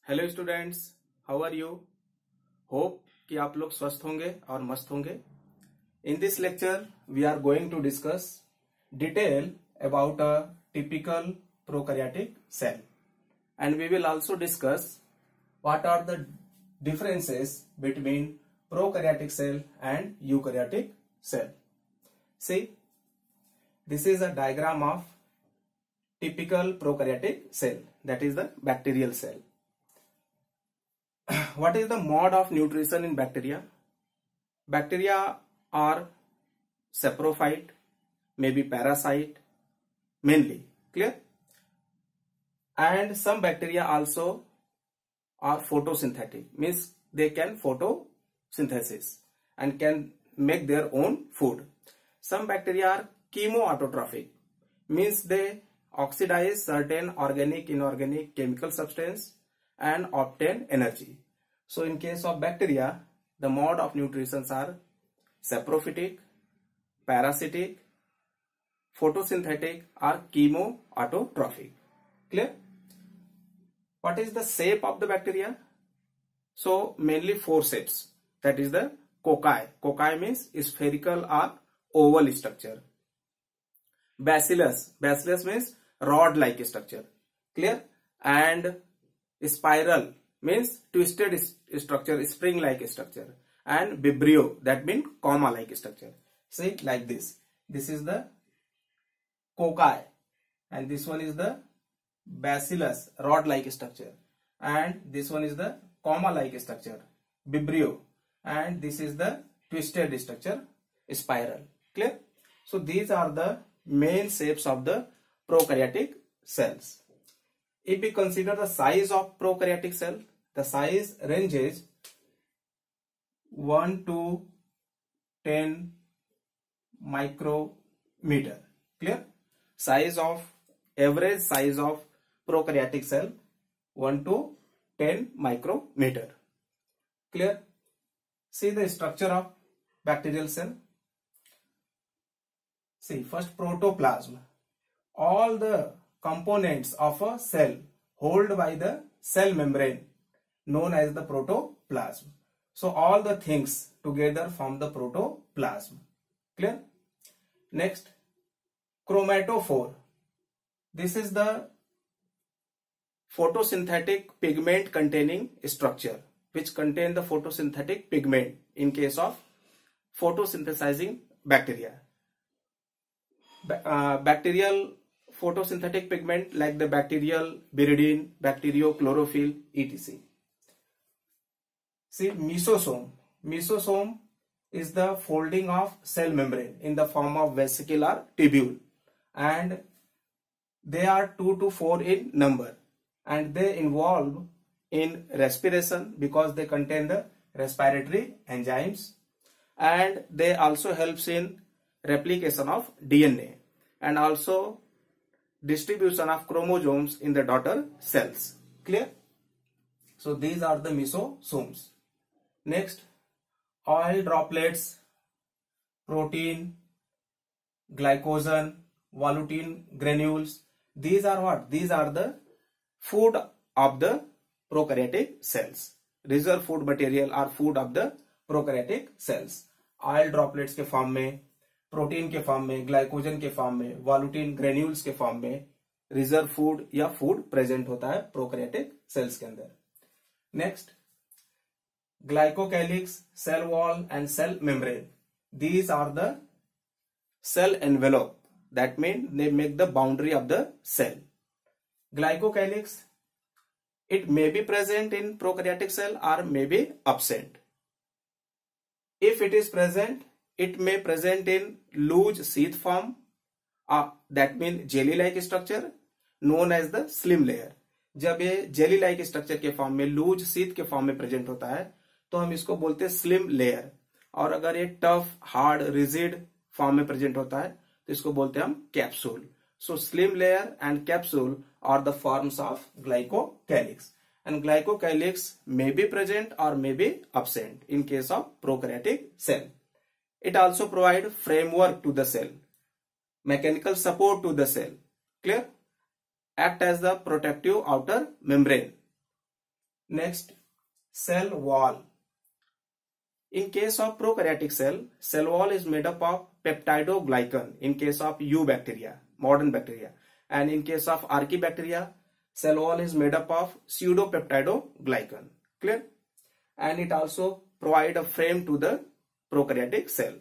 Hello students, how are you. Hope कि आप लोग स्वस्थ होंगे और मस्त होंगे। In this lecture we are going to discuss detail about a typical prokaryotic cell and we will also discuss what are the differences between prokaryotic cell and eukaryotic cell. See, this is a diagram of typical prokaryotic cell, that is the bacterial cell. What is the mode of nutrition in bacteria? Bacteria are saprophyte, maybe parasite, mainly. Clear? And some bacteria also are photosynthetic, means they can photosynthesis and can make their own food. Some bacteria are chemoautotrophic, means they oxidize certain organic, inorganic, chemical substance and obtain energy. So in case of bacteria, the mode of nutrition are saprophytic, parasitic, photosynthetic or chemoautotrophic. Clear? What is the shape of the bacteria? So mainly four shapes. That is the cocci. Cocci means spherical or oval structure. Bacillus. Bacillus means rod-like structure. Clear? And spiral means twisted structure, spring-like structure. And vibrio, that means comma-like structure. See, like this. This is the cocci. And this one is the bacillus, rod-like structure, and this one is the comma-like structure, vibrio, and this is the twisted structure, spiral. Clear? So these are the main shapes of the prokaryotic cells. If we consider the size of prokaryotic cell, the size ranges 1 to 10 micrometer. Clear? Average size of prokaryotic cell 1 to 10 micrometer. Clear? See the structure of bacterial cell. See, first protoplasm. All the components of a cell held by the cell membrane known as the protoplasm. So all the things together form the protoplasm. Clear? Next, chromatophore. This is the photosynthetic pigment containing structure which contain the photosynthetic pigment in case of photosynthesizing bacteria. Bacterial photosynthetic pigment like the bacterial viridin, bacteriochlorophyll, etc. See, mesosome. Mesosome is the folding of cell membrane in the form of vesicle or tubule, and they are 2 to 4 in number, and they involve in respiration because they contain the respiratory enzymes, and they also helps in replication of DNA and also distribution of chromosomes in the daughter cells. Clear? So these are the mesosomes. Next, oil droplets, protein, glycogen, volutin granules. These are what? These are the food of the prokaryotic cells. Reserve food material or food of the prokaryotic cells. Oil droplets के form में, protein के form में, glycogen के form में, volutin granules के form में reserve food या food present होता है प्रोकैरियोटिक सेल्स के अंदर. Next, glycocalyx, cell wall and cell membrane. These are the cell envelope, that means they make the boundary of the cell. Glycocalyx, it may be present in prokaryotic cell or may be absent. If it is present, it may present in loose sheath form, that means jelly like structure known as the slim layer. जब ये jelly like structure के form में, loose sheath के form में present होता है तो हम इसको बोलते हैं स्लिम लेयर, और अगर ये टफ, हार्ड, रिजिड फॉर्म में प्रेजेंट होता है तो इसको बोलते हैं हम capsule. So slim layer and capsule are the forms of glycocalyx, and glycocalyx may be present और may be absent in case of prokaryotic cell. It also provide framework to the cell, mechanical support to the cell. Clear? Act as the protective outer membrane. Next, cell wall. In case of prokaryotic cell, cell wall is made up of peptidoglycan in case of eubacteria, modern bacteria. And in case of archaebacteria, cell wall is made up of pseudopeptidoglycan. Clear? And it also provide a frame to the prokaryotic cell,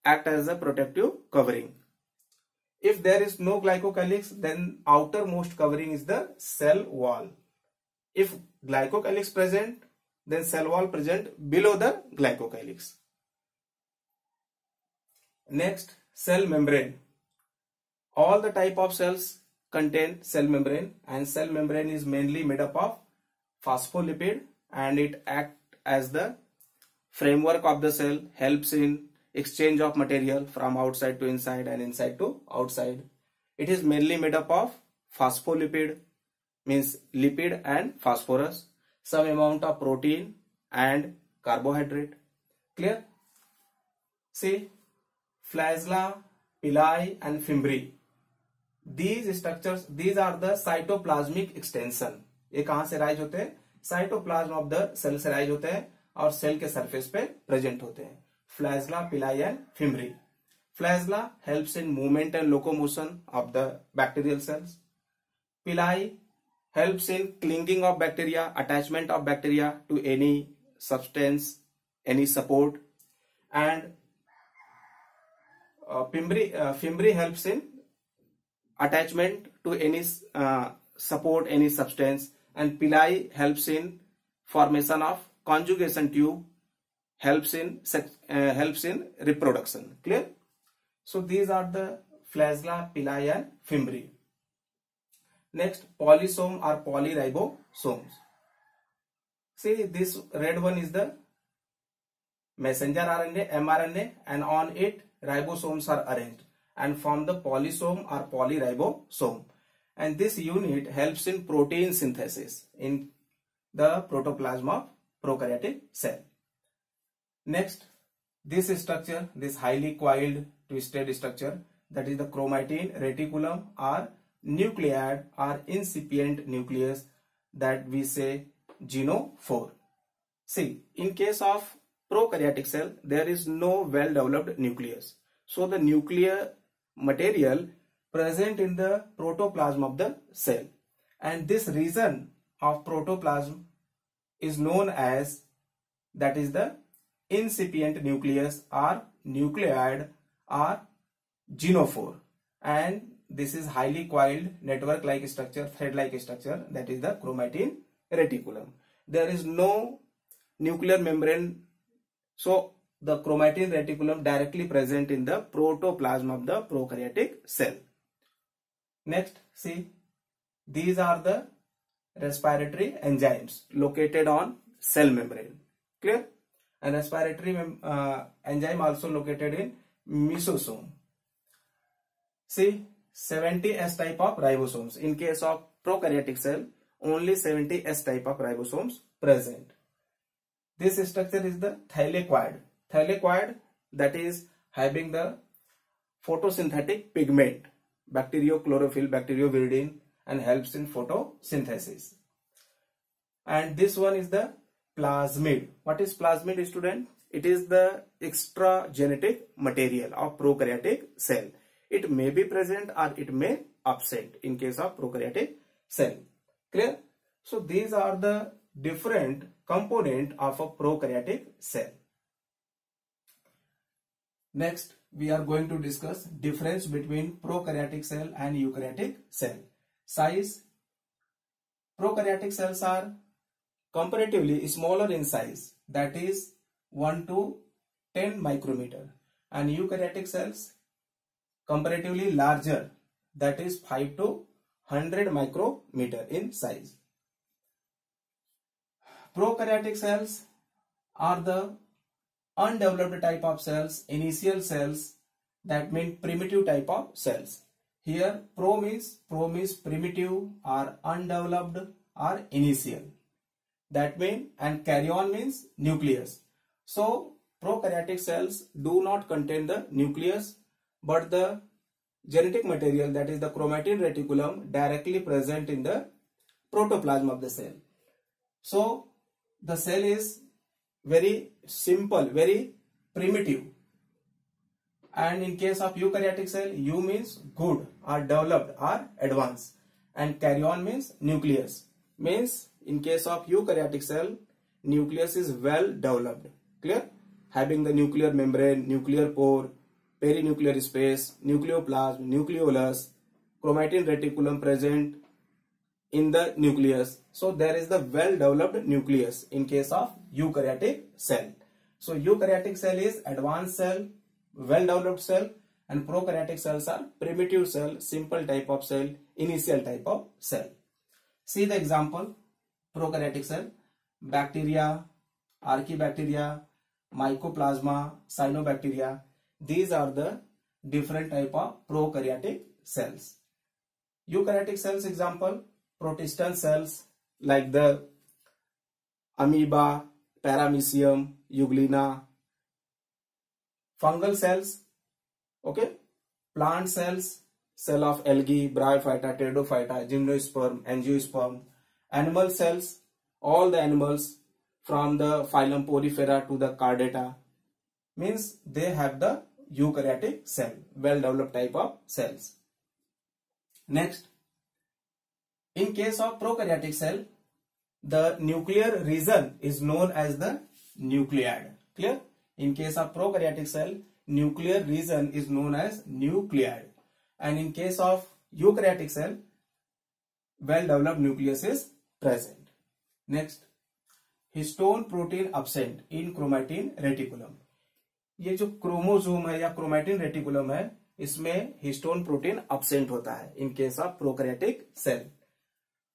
act as a protective covering. If there is no glycocalyx, then outermost covering is the cell wall. If glycocalyx present, then cell wall present below the glycocalyx. Next, cell membrane. All the type of cells contain cell membrane, and cell membrane is mainly made up of phospholipid, and it acts as the framework of the cell, helps in exchange of material from outside to inside and inside to outside. It is mainly made up of phospholipid, means lipid and phosphorus, some amount of protein and carbohydrate. Clear? See, flagella, pili and fimbri. These structures, these are the cytoplasmic extension. ये कहाँ से rise होते हैं? Cytoplasm of the cell से rise होते हैं और cell के सरफेस पे प्रेजेंट होते हैं. Flagella, pili and fimbri. Flagella helps in movement and locomotion of the bacterial cells. Pili helps in clinging of bacteria, attachment of bacteria to any substance, any support. And fimbri helps in attachment to any support, any substance. And pili helps in formation of conjugation tube, helps in reproduction. Clear? So these are the flagella, pili and fimbri. Next, polysome or polyribosomes. See, this red one is the messenger RNA, mRNA, and on it ribosomes are arranged and form the polysome or polyribosome. And this unit helps in protein synthesis in the protoplasm of prokaryotic cell. Next, this structure, this highly coiled twisted structure, that is the chromatin reticulum or nuclead or incipient nucleus, that we say genophore. See, in case of prokaryotic cell, there is no well developed nucleus. So the nuclear material present in the protoplasm of the cell, and this region of protoplasm is known as, that is the incipient nucleus or nucleid or genophore. And this is highly coiled network like structure, thread like structure, that is the chromatin reticulum. There is no nuclear membrane, so the chromatin reticulum directly present in the protoplasm of the prokaryotic cell. Next, see, these are the respiratory enzymes located on cell membrane. Clear? And respiratory enzyme also located in mesosome. See, 70 S type of ribosomes. In case of prokaryotic cell, only 70 S type of ribosomes present. This structure is the thylakoid. Thylakoid, that is having the photosynthetic pigment, bacteriochlorophyll, bacterioviridin, and helps in photosynthesis. And this one is the plasmid. What is plasmid, student? It is the extra genetic material of prokaryotic cell. It may be present or it may absent in case of prokaryotic cell. Clear? So these are the different component of a prokaryotic cell. Next, we are going to discuss difference between prokaryotic cell and eukaryotic cell. Size. Prokaryotic cells are comparatively smaller in size, that is 1 to 10 micrometer, and eukaryotic cells comparatively larger, that is 5 to 100 micrometer in size. Prokaryotic cells are the undeveloped type of cells, initial cells, that mean primitive type of cells. Here pro means primitive or undeveloped or initial. That means, and karyon means nucleus. So prokaryotic cells do not contain the nucleus, but the genetic material, that is the chromatin reticulum, directly present in the protoplasm of the cell. So the cell is very simple, very primitive. And in case of eukaryotic cell, U means good or developed or advanced, and karyon means nucleus. Means in case of eukaryotic cell, nucleus is well developed. Clear? Having the nuclear membrane, nuclear pore, perinuclear space, nucleoplasm, nucleolus, chromatin reticulum present in the nucleus. So there is the well developed nucleus in case of eukaryotic cell. So eukaryotic cell is advanced cell, well developed cell, and prokaryotic cells are primitive cell, simple type of cell, initial type of cell. See the example: prokaryotic cell, bacteria, archaebacteria, mycoplasma, cyanobacteria. These are the different type of prokaryotic cells. Eukaryotic cells example: protista cells like the amoeba, paramecium, euglena. Fungal cells, okay, plant cells, cell of algae, bryophyta, pteridophyta, gymnosperm, angiosperm. Animal cells, all the animals from the phylum Porifera to the Chordata, means they have the eukaryotic cell, well developed type of cells. Next, in case of prokaryotic cell, the nuclear region is known as the nuclead. Clear? In case of prokaryotic cell, nuclear region is known as nuclead, and in case of eukaryotic cell, well developed nucleus is present. Next, histone protein absent in chromatin reticulum. ये जो chromosome है या chromatin reticulum है, इसमें histone protein absent होता है in case of prokaryotic cell,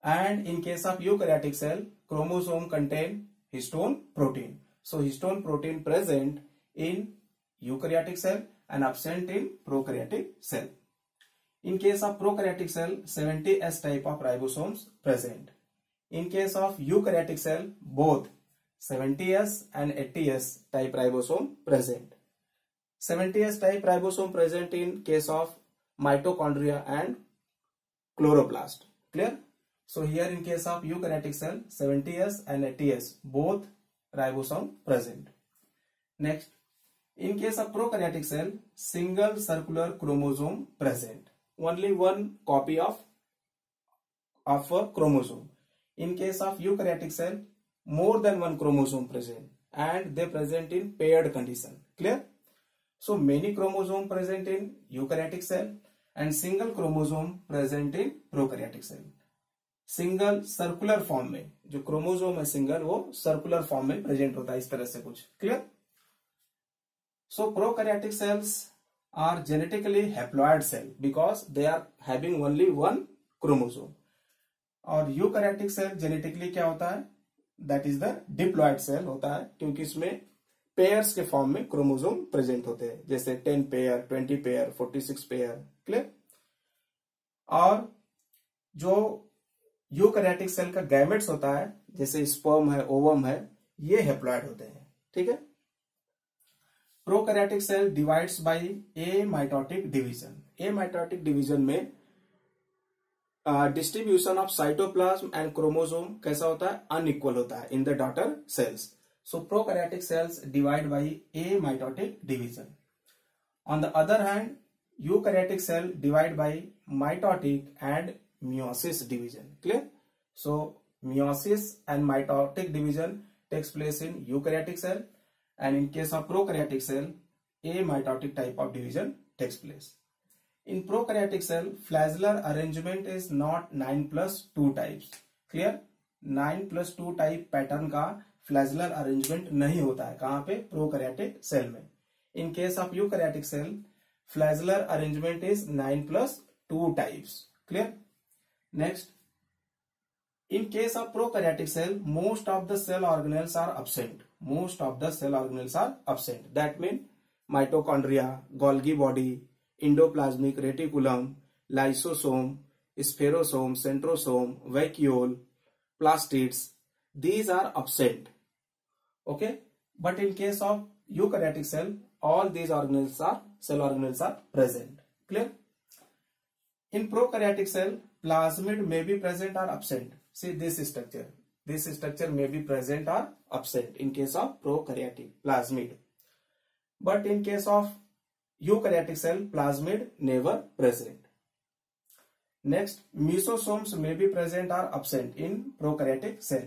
and in case of eukaryotic cell, chromosome contain histone protein. So histone protein present in eukaryotic cell and absent in prokaryotic cell. In case of prokaryotic cell, 70S type of ribosomes present. In case of eukaryotic cell, both 70S and 80S type ribosome present. 70S type ribosome present in case of mitochondria and chloroplast. Clear? So here in case of eukaryotic cell, 70S and 80S both ribosome present. Next, in case of prokaryotic cell, single circular chromosome present. Only one copy of a chromosome. In case of eukaryotic cell, more than one chromosome present, and they present in paired condition. Clear? So many chromosome present in eukaryotic cell and single chromosome present in prokaryotic cell. Single circular form में जो chromosome है single, वो circular form में present होता है इस तरह से कुछ. Clear? So prokaryotic cells are genetically haploid cell because they are having only one chromosome. और यूकैरियोटिक सेल जेनेटिकली क्या होता है? That is the diploid cell होता है, क्योंकि इसमें पेयर्स के फॉर्म में क्रोमोसोम प्रेजेंट होते हैं, जैसे 10 पेयर, 20 पेयर, 46 पेयर. क्लियर? और जो यूकैरियोटिक सेल का गैमेट्स होता है, जैसे स्पर्म है, ओवम है, ये हैप्लॉइड होते हैं. ठीक है? Prokaryotic cell divides by amitotic division. Amitotic division में distribution of cytoplasm and chromosome कैसा होता है? अनइक्वल होता है in the daughter cells. So prokaryotic cells divide by amitotic division. On the other hand, eukaryotic cell divide by mitotic and meiosis division. Clear? So meiosis and mitotic division takes place in eukaryotic cell, and in case of prokaryotic cell, amitotic type of division takes place. In prokaryotic cell, flagellar arrangement is not 9+2 types. Clear? 9+2 type pattern का flagellar arrangement नहीं होता है. कहाँ पे? prokaryotic cell में. In case of eukaryotic cell, flagellar arrangement is 9+2 types. Clear? Next, in case of prokaryotic cell, most of the cell organelles are absent. Most of the cell organelles are absent. That means mitochondria, Golgi body, endoplasmic reticulum, lysosome, spherosome, centrosome, vacuole, plastids. These are absent. Okay, but in case of eukaryotic cell, all these cell organelles are present. Clear? In prokaryotic cell, plasmid may be present or absent. See this structure. This structure may be present or absent in case of prokaryotic plasmid. But in case of eukaryotic cell, plasmid never present. Next, mesosomes may be present or absent in prokaryotic cell.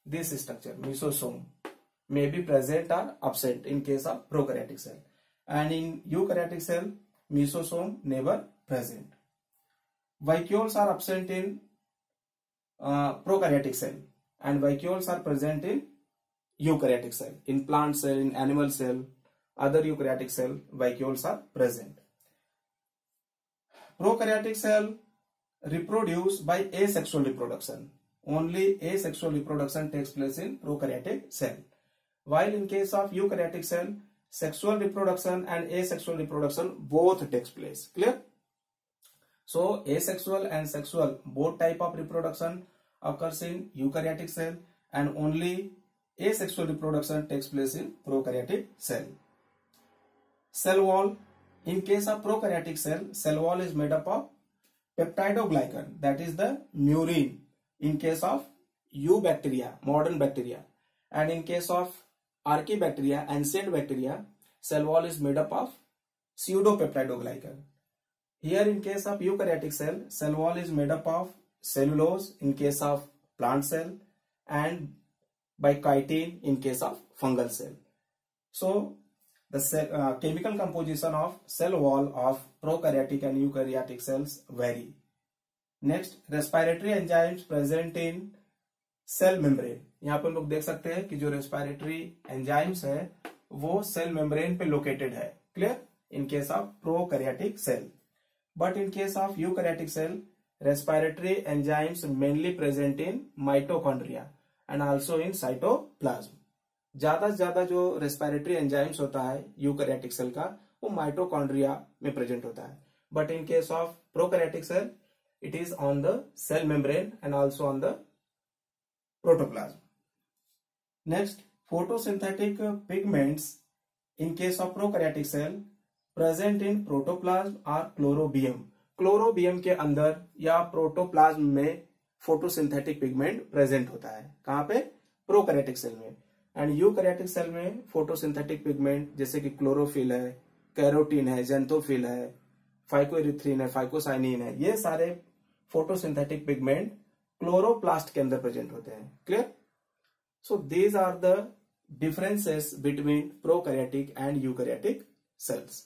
This structure, mesosome, may be present or absent in case of prokaryotic cell. And in eukaryotic cell, mesosome never present. Vacuoles are absent in prokaryotic cell and vacuoles are present in eukaryotic cell. In plant cell, in animal cell, other eukaryotic cell, vacuoles are present. Prokaryotic cell reproduce by asexual reproduction. Only asexual reproduction takes place in prokaryotic cell. While in case of eukaryotic cell, sexual reproduction and asexual reproduction both takes place. Clear? So asexual and sexual both type of reproduction occurs in eukaryotic cell and only asexual reproduction takes place in prokaryotic cell. Cell wall. In case of prokaryotic cell, cell wall is made up of peptidoglycan, that is the murein in case of eubacteria, modern bacteria. And in case of archaebacteria, ancient bacteria, cell wall is made up of pseudopeptidoglycan. Here in case of eukaryotic cell, cell wall is made up of cellulose in case of plant cell and by chitin in case of fungal cell. So the cell, chemical composition of cell wall of prokaryotic and eukaryotic cells vary. Next, respiratory enzymes present in cell membrane. यहाँ पर हम लोग देख सकते हैं कि जो respiratory enzymes है वो cell membrane पे located है. Clear? In case of prokaryotic cell. But in case of eukaryotic cell, respiratory enzymes mainly present in mitochondria and also in cytoplasm. ज्यादा से ज्यादा जो रेस्पिरेटरी एंजाइम्स होता है यूकैरियोटिक सेल का वो माइटोकॉन्ड्रिया में प्रेजेंट होता है. But in case of prokaryotic cell it is on the cell membrane and also on the protoplasm. Next, photosynthetic pigments in case of prokaryotic cell present in protoplasm और chlorobium. Chlorobium के अंदर या protoplasm में photosynthetic pigment present होता है. कहां पे? Prokaryotic cell में. एंड यूकैरियोटिक सेल में फोटोसिंथेटिक पिगमेंट जैसे कि क्लोरोफिल है, कैरोटीन है, जेंथोफिल है, फाइकोइरिथ्रिन है, फाइकोसाइनिन है, ये सारे फोटोसिंथेटिक पिगमेंट क्लोरोप्लास्ट के अंदर प्रेजेंट होते हैं. Clear? So these are the differences between prokaryotic and eukaryotic cells.